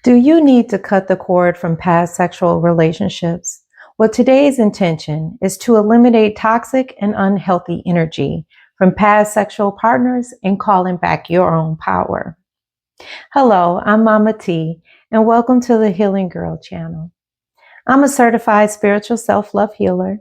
Do you need to cut the cord from past sexual relationships? Well, today's intention is to eliminate toxic and unhealthy energy from past sexual partners and calling back your own power. Hello, I'm Mama T, and welcome to the Healing Gurl channel. I'm a certified spiritual self-love healer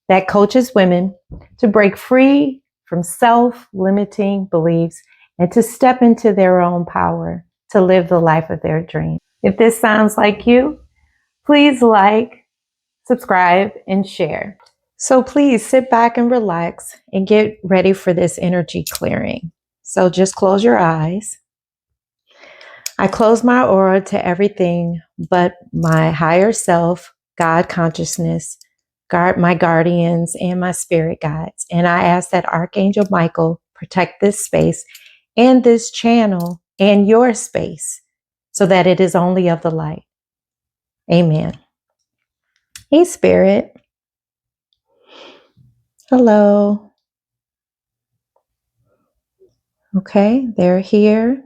that coaches women to break free from self-limiting beliefs and to step into their own power to live the life of their dreams. If this sounds like you, please like, subscribe, and share. So please sit back and relax and get ready for this energy clearing. So just close your eyes. I close my aura to everything but my higher self, God consciousness, my guardians, and my spirit guides. And I ask that Archangel Michael protect this space and this channel and your space so that it is only of the light. Amen. Hey, Spirit. Hello. Okay, they're here.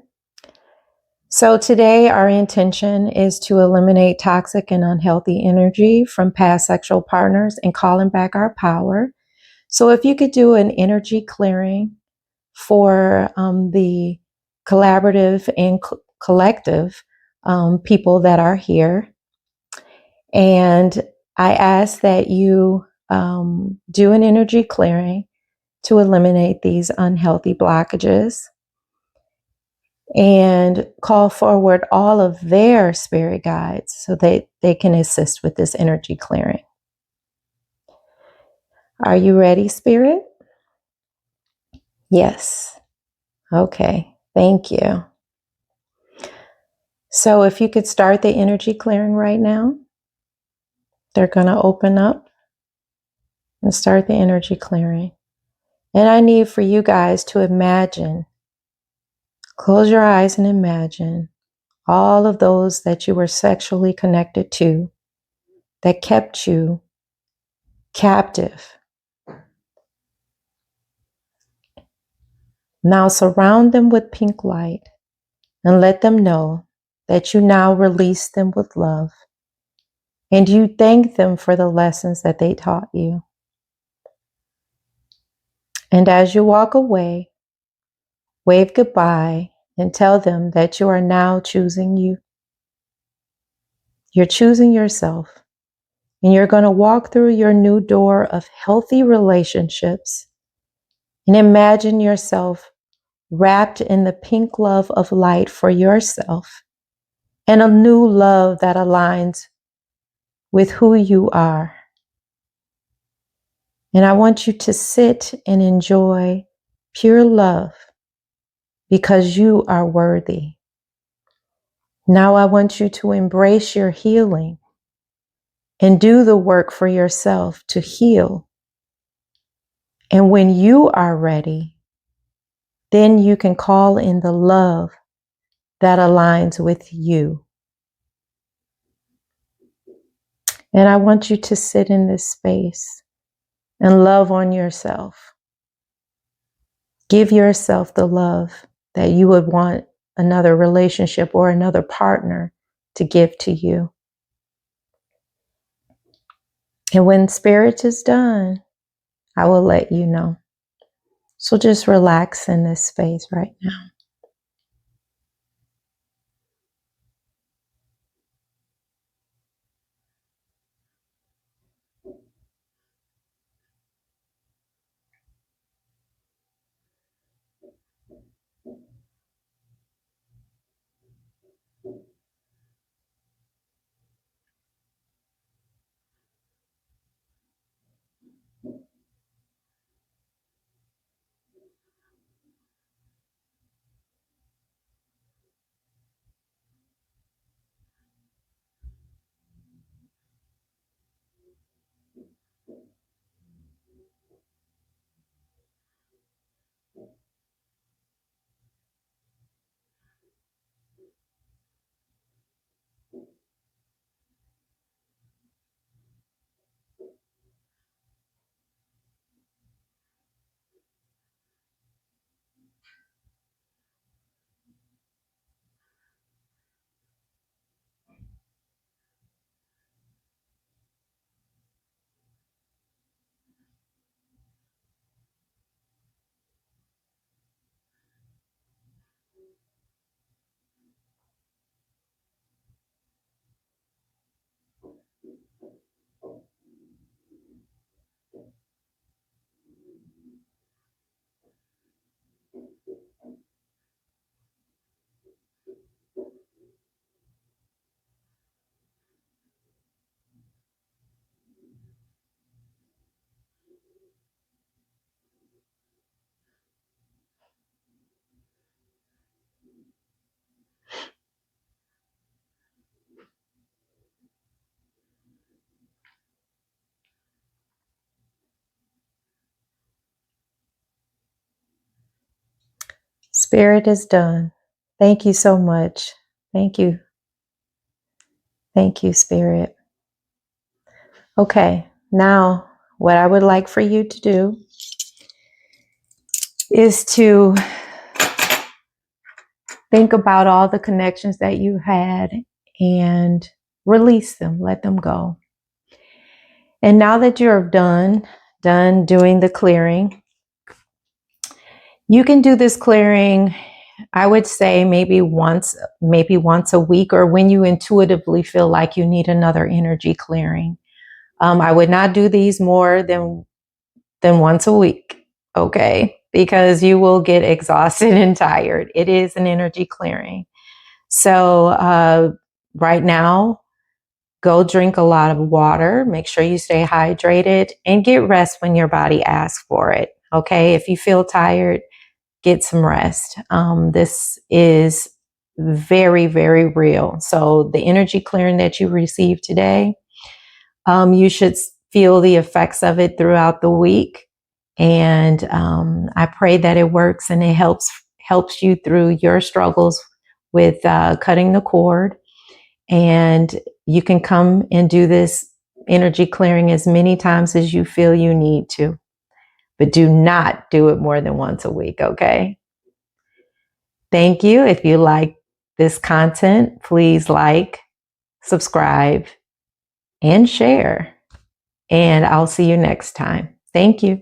So today our intention is to eliminate toxic and unhealthy energy from past sexual partners and calling back our power. So if you could do an energy clearing for the collaborative and collective people that are here. And I ask that you do an energy clearing to eliminate these unhealthy blockages and call forward all of their spirit guides so that they can assist with this energy clearing. Are you ready, Spirit? Yes. Okay. Thank you. So if you could start the energy clearing right now, they're going to open up and start the energy clearing. And I need for you guys to imagine, close your eyes and imagine all of those that you were sexually connected to that kept you captive. Now surround them with pink light and let them know that you now release them with love and you thank them for the lessons that they taught you. And as you walk away, wave goodbye and tell them that you are now choosing you. You're choosing yourself, and you're going to walk through your new door of healthy relationships and imagine yourself wrapped in the pink love of light for yourself and a new love that aligns with who you are. And I want you to sit and enjoy pure love because you are worthy. Now I want you to embrace your healing and do the work for yourself to heal. And when you are ready, then you can call in the love that aligns with you. And I want you to sit in this space and love on yourself. Give yourself the love that you would want another relationship or another partner to give to you. And when spirit is done, I will let you know. So just relax in this space right now. Spirit is done. Thank you so much. Thank you. Thank you, Spirit. Okay, now what I would like for you to do is to think about all the connections that you had and release them, let them go. And now that you're done doing the clearing, you can do this clearing, I would say maybe once a week, or when you intuitively feel like you need another energy clearing. I would not do these more than once a week, okay? Because you will get exhausted and tired. It is an energy clearing. So right now, go drink a lot of water. Make sure you stay hydrated and get rest when your body asks for it, okay? If you feel tired, get some rest. This is very, very real. So the energy clearing that you received today, you should feel the effects of it throughout the week. And I pray that it works and it helps you through your struggles with cutting the cord. And you can come and do this energy clearing as many times as you feel you need to, but do not do it more than once a week, okay? Thank you. If you like this content, please like, subscribe, and share. And I'll see you next time. Thank you.